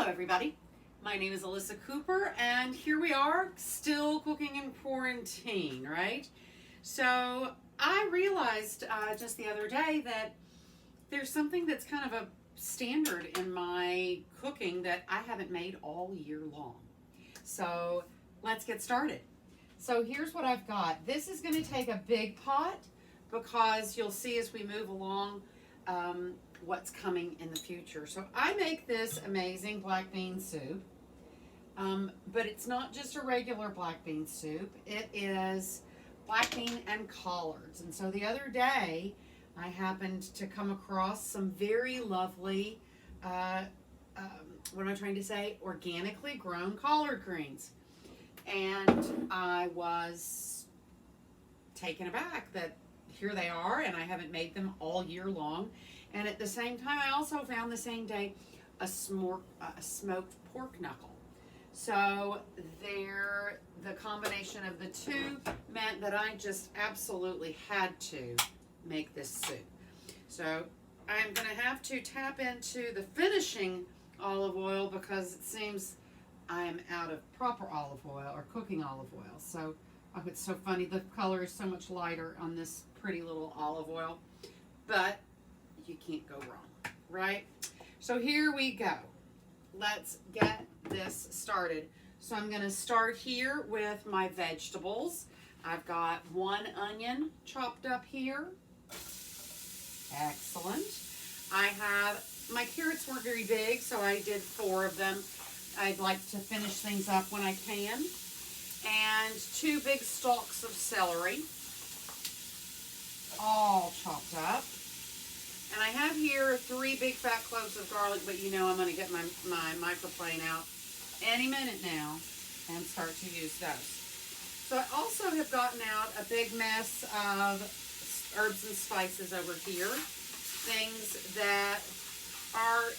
Hello everybody, my name is Ellisa Cooper and here we are still cooking in quarantine, right? So I realized just the other day that there's something that's kind of a standard in my cooking that I haven't made all year long. So let's get started. So here's what I've got. This is going to take a big pot because you'll see as we move along what's coming in the future. So I make this amazing black bean soup, but it's not just a regular black bean soup. It is black bean and collards. And so the other day I happened to come across some very lovely, what am I trying to say? Organically grown collard greens. And I was taken aback that here they are, and I haven't made them all year long. And at the same time, I also found the same day a smoked pork knuckle. So the combination of the two meant that I just absolutely had to make this soup. So I'm going to have to tap into the finishing olive oil because it seems I am out of proper olive oil or cooking olive oil. So oh, it's so funny. The color is so much lighter on this pretty little olive oil, but you can't go wrong, right? So here we go. Let's get this started. So I'm going to start here with my vegetables. I've got one onion chopped up here. Excellent. I have, my carrots weren't very big, so I did 4 of them. I'd like to finish things up when I can. And 2 big stalks of celery, all chopped up. And I have here 3 big fat cloves of garlic, but you know I'm going to get my microplane out any minute now and start to use those. So I also have gotten out a big mess of herbs and spices over here, things that are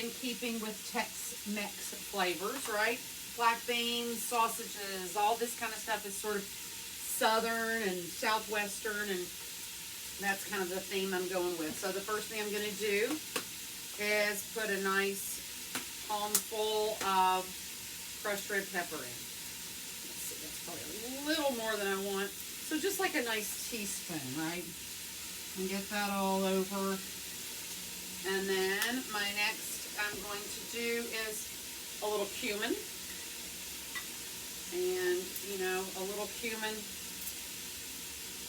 in keeping with Tex-Mex flavors, right? Black beans, sausages, all this kind of stuff is sort of southern and southwestern, and that's kind of the theme I'm going with. So the first thing I'm going to do is put a nice palmful of crushed red pepper in. Let's see, that's probably a little more than I want. So just like a nice teaspoon, right? And get that all over. And then my next I'm going to do is a little cumin. And, you know, a little cumin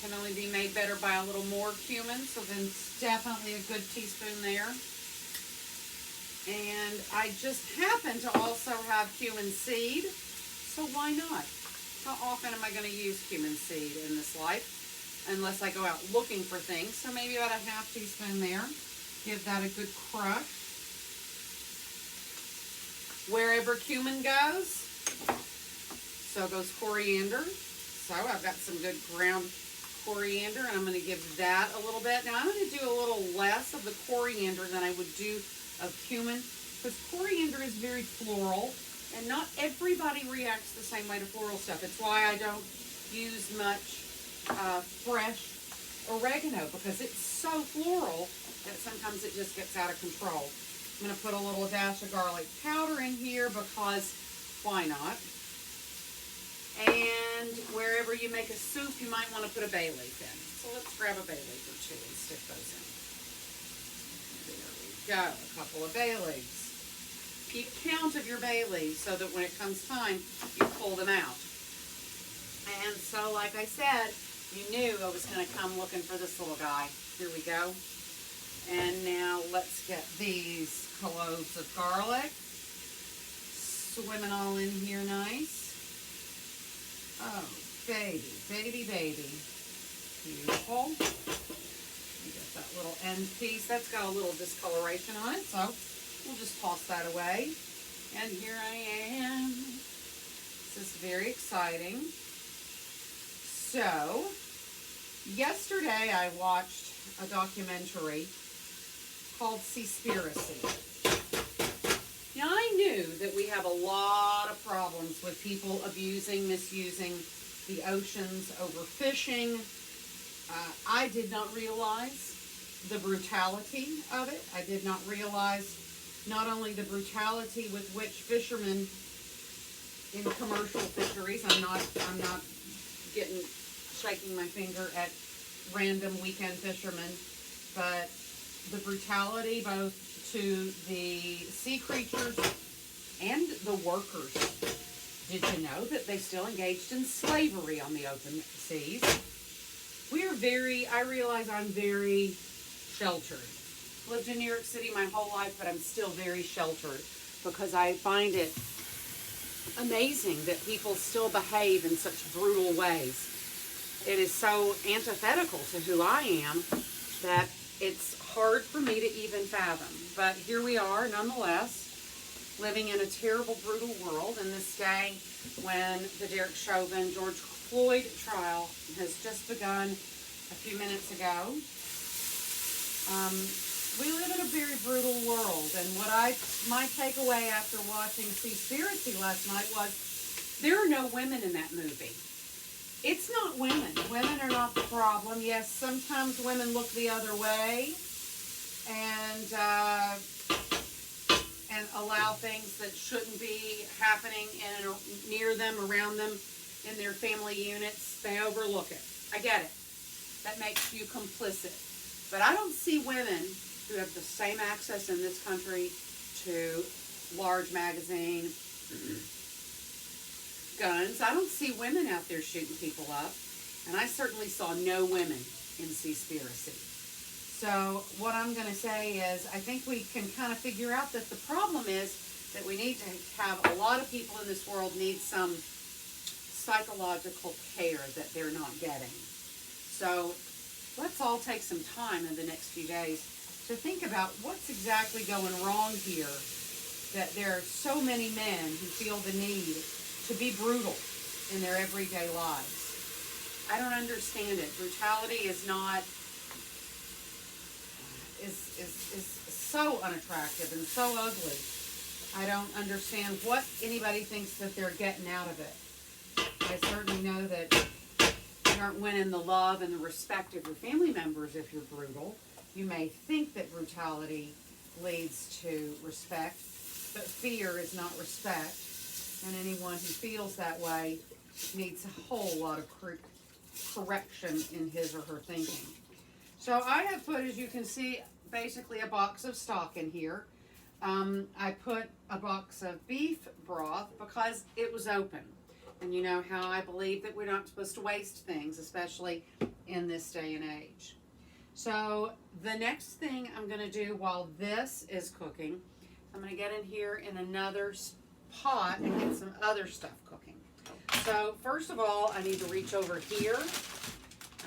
can only be made better by a little more cumin, so then it's definitely a good teaspoon there. And I just happen to also have cumin seed, so why not? How often am I going to use cumin seed in this life? Unless I go out looking for things, so maybe about a half teaspoon there. Give that a good crush. Wherever cumin goes, so goes coriander. So I've got some good ground coriander, and I'm going to give that a little bit. Now I'm going to do a little less of the coriander than I would do of cumin, because coriander is very floral, and not everybody reacts the same way to floral stuff. It's why I don't use much fresh oregano, because it's so floral that sometimes it just gets out of control. I'm going to put a little dash of garlic powder in here because why not? And wherever you make a soup, you might want to put a bay leaf in. So let's grab a bay leaf or 2 and stick those in. There we go, a couple of bay leaves. Keep count of your bay leaves so that when it comes time, you pull them out. And so, like I said, you knew I was going to come looking for this little guy. Here we go. And now let's get these cloves of garlic swimming all in here nice. Oh, baby, baby, baby. Beautiful. You get that little end piece. That's got a little discoloration on it, so we'll just toss that away. And here I am. This is very exciting. So, yesterday I watched a documentary called Seaspiracy. Now, I knew that we have a lot of problems with people abusing, misusing the oceans, overfishing. I did not realize the brutality of it. I did not realize not only the brutality with which fishermen in commercial fisheries, I'm not shaking my finger at random weekend fishermen, but the brutality both to the sea creatures and the workers. Did you know that they still engaged in slavery on the open seas? I realize I'm very sheltered. Lived in New York City my whole life, but I'm still very sheltered because I find it amazing that people still behave in such brutal ways. It is so antithetical to who I am that it's hard for me to even fathom. But here we are, nonetheless, living in a terrible, brutal world in this day when the Derek Chauvin, George Floyd trial has just begun a few minutes ago. We live in a very brutal world, and my takeaway after watching Seaspiracy last night was there are no women in that movie. It's not women. Women are not the problem. Yes, sometimes women look the other way and allow things that shouldn't be happening near them, around them, in their family units. They overlook it. I get it. That makes you complicit. But I don't see women who have the same access in this country to large magazine guns. I don't see women out there shooting people up. And I certainly saw no women in Seaspiracy. So what I'm going to say is I think we can kind of figure out that the problem is that we need to have a lot of people in this world need some psychological care that they're not getting. So let's all take some time in the next few days to think about what's exactly going wrong here, that there are so many men who feel the need to be brutal in their everyday lives. I don't understand it. Brutality is so unattractive and so ugly. I don't understand what anybody thinks that they're getting out of it. I certainly know that you aren't winning the love and the respect of your family members if you're brutal. You may think that brutality leads to respect, but fear is not respect. And anyone who feels that way needs a whole lot of correction in his or her thinking. So I have put, as you can see, basically a box of stock in here. I put a box of beef broth because it was open. And you know how I believe that we're not supposed to waste things, especially in this day and age. So the next thing I'm going to do while this is cooking, I'm going to get in here in another pot and get some other stuff cooking. So first of all, I need to reach over here.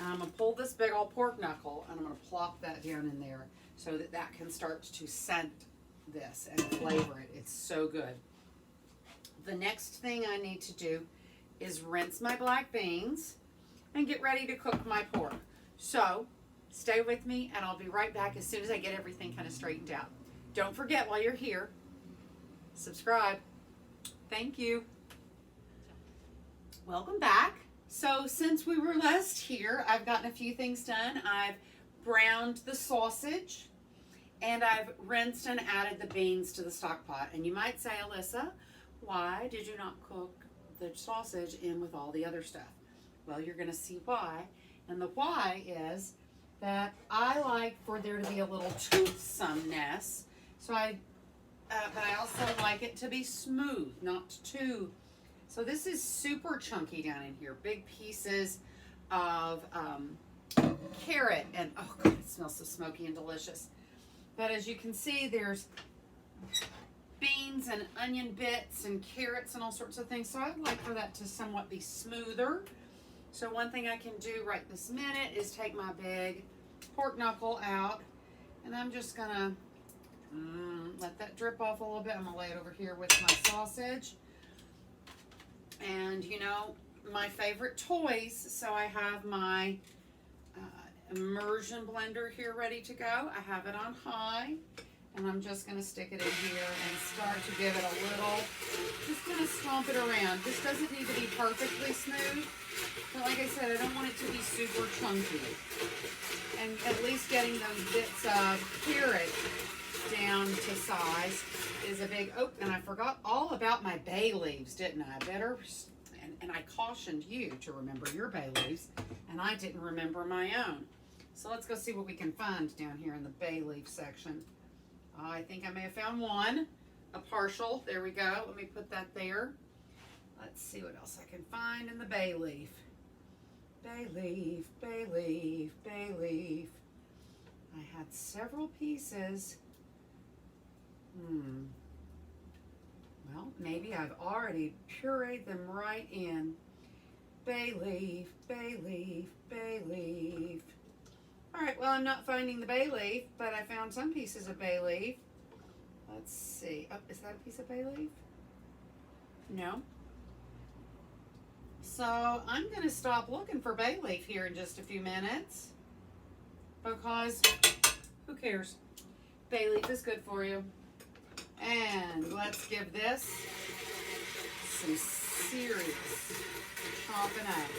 I'm going to pull this big old pork knuckle and I'm going to plop that down in there so that that can start to scent this and flavor it. It's so good. The next thing I need to do is rinse my black beans and get ready to cook my pork. So stay with me and I'll be right back as soon as I get everything kind of straightened out. Don't forget, while you're here, subscribe. Thank you. Welcome back. So since we were last here, I've gotten a few things done. I've browned the sausage and I've rinsed and added the beans to the stock pot. And you might say, Ellisa, why did you not cook the sausage in with all the other stuff? Well, you're going to see why. And the why is that I like for there to be a little toothsomeness. But I also like it to be smooth, not too. So this is super chunky down in here. Big pieces of carrot. And oh God, it smells so smoky and delicious. But as you can see, there's beans and onion bits and carrots and all sorts of things. So I'd like for that to somewhat be smoother. So one thing I can do right this minute is take my big pork knuckle out. And I'm just going to let that drip off a little bit. I'm going to lay it over here with my sausage. And, you know, my favorite toys. So I have my immersion blender here ready to go. I have it on high. And I'm just going to stick it in here and start to give it a little, just going to stomp it around. This doesn't need to be perfectly smooth. But like I said, I don't want it to be super chunky. And at least getting those bits of carrot down to size is a big, oh, and I forgot all about my bay leaves, didn't I? And I cautioned you to remember your bay leaves, and I didn't remember my own. So let's go see what we can find down here in the bay leaf section. I think I may have found one, a partial. There we go. Let me put that there. Let's see what else I can find in the bay leaf. Bay leaf, bay leaf, bay leaf. I had several pieces. Well, maybe I've already pureed them right in. Bay leaf, bay leaf, bay leaf. All right, well, I'm not finding the bay leaf, but I found some pieces of bay leaf. Let's see. Oh, is that a piece of bay leaf? No. So I'm going to stop looking for bay leaf here in just a few minutes because who cares? Bay leaf is good for you. And let's give this some serious chopping up.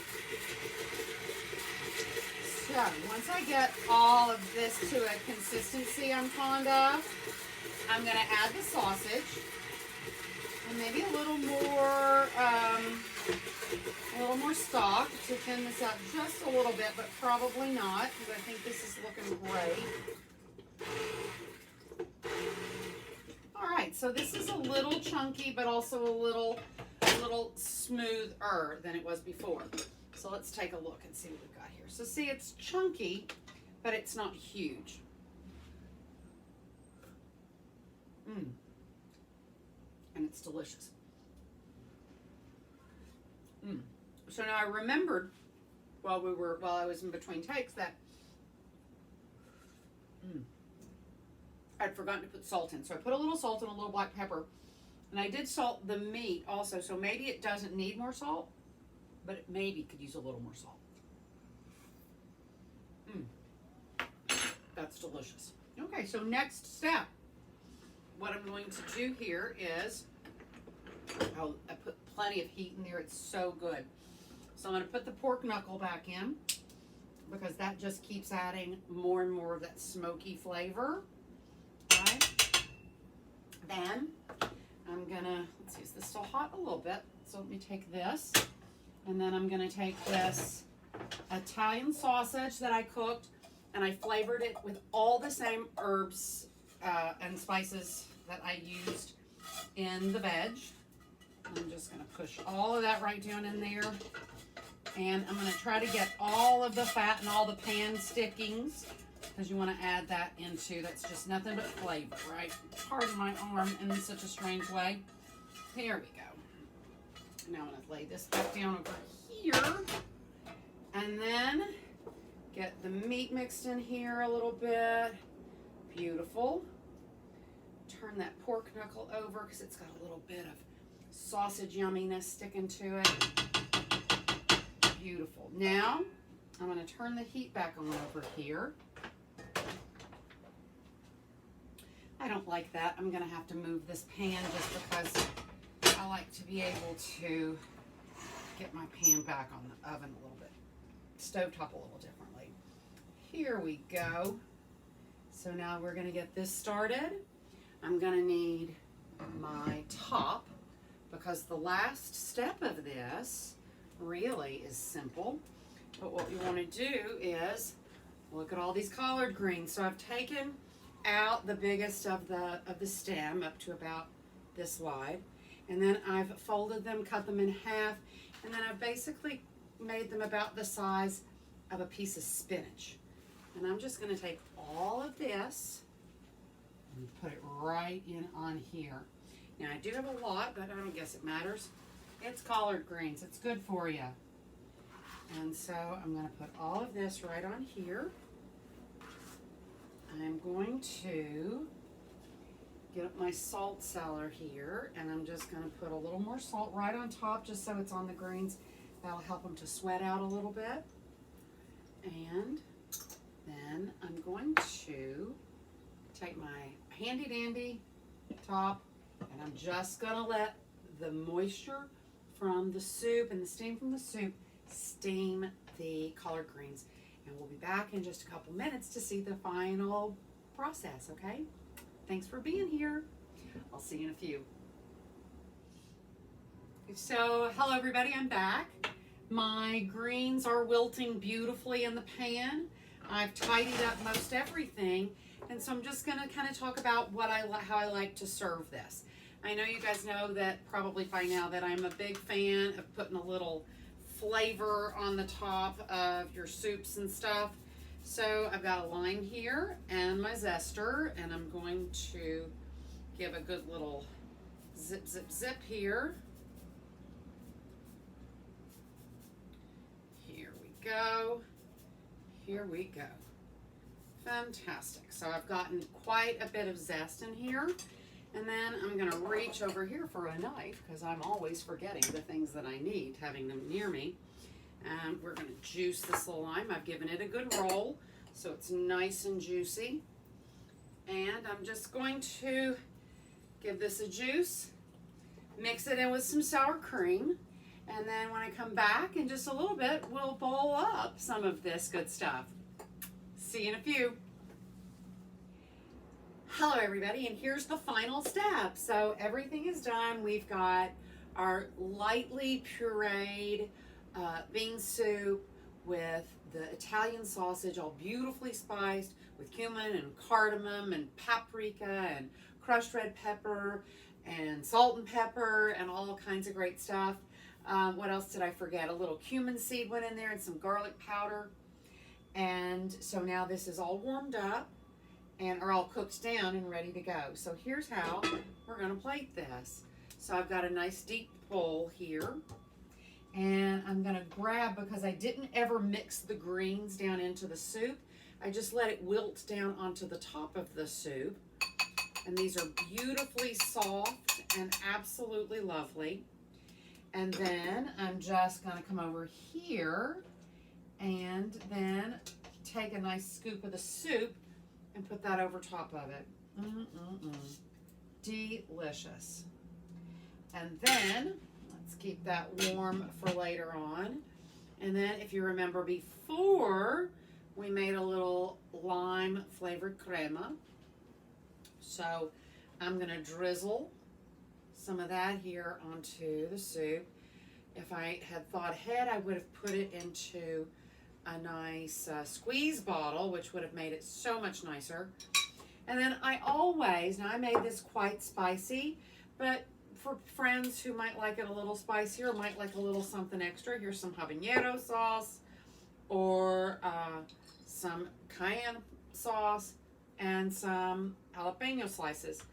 So once I get all of this to a consistency I'm fond of, I'm going to add the sausage and maybe a little more stock to thin this out just a little bit, but probably not because I think this is looking great. All right, so this is a little chunky, but also a little smoother than it was before. So let's take a look and see what we've got here. So see, it's chunky, but it's not huge. And it's delicious. So now I remembered while I was in between takes that I'd forgotten to put salt in. So I put a little salt and a little black pepper. And I did salt the meat also, so maybe it doesn't need more salt, but it maybe could use a little more salt. That's delicious. Okay, so next step. What I'm going to do here is, I put plenty of heat in there. It's so good. So I'm going to put the pork knuckle back in because that just keeps adding more and more of that smoky flavor. Right? Then I'm gonna, let's see, is this still hot? A little bit. So let me take this, and then I'm gonna take this Italian sausage that I cooked, and I flavored it with all the same herbs and spices that I used in the veg. I'm just gonna push all of that right down in there. And I'm gonna try to get all of the fat and all the pan stickings, because you want to add that into, that's just nothing but flavor, right? Pardon my arm in such a strange way. Here we go. Now I'm going to lay this back down over here. And then get the meat mixed in here a little bit. Beautiful. Turn that pork knuckle over because it's got a little bit of sausage yumminess sticking to it. Beautiful. Now I'm going to turn the heat back on over here. I don't like that. I'm going to have to move this pan just because I like to be able to get my pan back on the oven a little bit, stovetop a little differently. Here we go. So now we're going to get this started. I'm going to need my top because the last step of this really is simple. But what you want to do is look at all these collard greens. So I've taken out the biggest of the stem up to about this wide, and then I've folded them, cut them in half, and then I've basically made them about the size of a piece of spinach. And I'm just going to take all of this and put it right in on here. Now I do have a lot, but I don't guess it matters. It's collard greens. It's good for you. And so I'm going to put all of this right on here. I'm going to get up my salt cellar here, and I'm just going to put a little more salt right on top just so it's on the greens. That'll help them to sweat out a little bit. And then I'm going to take my handy dandy top, and I'm just going to let the moisture from the soup and the steam from the soup steam the collard greens. And we'll be back in just a couple minutes to see the final process, okay? Thanks for being here. I'll see you in a few. So, hello everybody, I'm back. My greens are wilting beautifully in the pan. I've tidied up most everything, and so I'm just going to kind of talk about how I like to serve this. I know you guys know that probably by now that I'm a big fan of putting a little flavor on the top of your soups and stuff. So I've got a lime here and my zester, and I'm going to give a good little zip, zip, zip here. Here we go. Here we go. Fantastic. So I've gotten quite a bit of zest in here. And then I'm going to reach over here for a knife because I'm always forgetting the things that I need, having them near me. And we're going to juice this little lime. I've given it a good roll so it's nice and juicy. And I'm just going to give this a juice, mix it in with some sour cream, and then when I come back in just a little bit, we'll bowl up some of this good stuff. See you in a few. Hello everybody, and here's the final step. So everything is done. We've got our lightly pureed bean soup with the Italian sausage, all beautifully spiced with cumin and cardamom and paprika and crushed red pepper and salt and pepper and all kinds of great stuff. What else did I forget? A little cumin seed went in there and some garlic powder. And so now this is all warmed up and are all cooked down and ready to go. So here's how we're going to plate this. So I've got a nice deep bowl here, and I'm going to grab, because I didn't ever mix the greens down into the soup, I just let it wilt down onto the top of the soup. And these are beautifully soft and absolutely lovely. And then I'm just going to come over here and then take a nice scoop of the soup and put that over top of it. Delicious. And then, let's keep that warm for later on. And then, if you remember before, we made a little lime flavored crema. So, I'm going to drizzle some of that here onto the soup. If I had thought ahead, I would have put it into a nice squeeze bottle, which would have made it so much nicer. And then I made this quite spicy, but for friends who might like it a little spicier, might like a little something extra, here's some habanero sauce or some cayenne sauce and some jalapeno slices.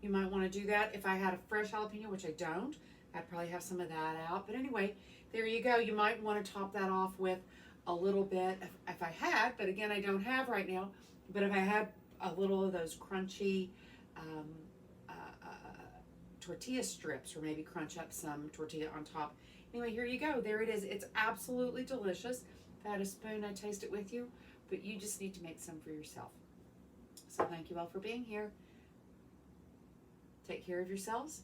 You might want to do that. If I had a fresh jalapeno, which I don't, I'd probably have some of that out. But anyway, there you go. You might want to top that off with a little bit, if I had, but again, I don't have right now, but if I had a little of those crunchy tortilla strips, or maybe crunch up some tortilla on top. Anyway, here you go. There it is. It's absolutely delicious. If I had a spoon, I'd taste it with you, but you just need to make some for yourself. So thank you all for being here. Take care of yourselves.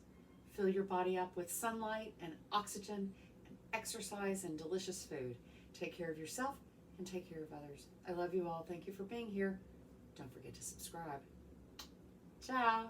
Fill your body up with sunlight and oxygen and exercise and delicious food. Take care of yourself and take care of others. I love you all. Thank you for being here. Don't forget to subscribe. Ciao.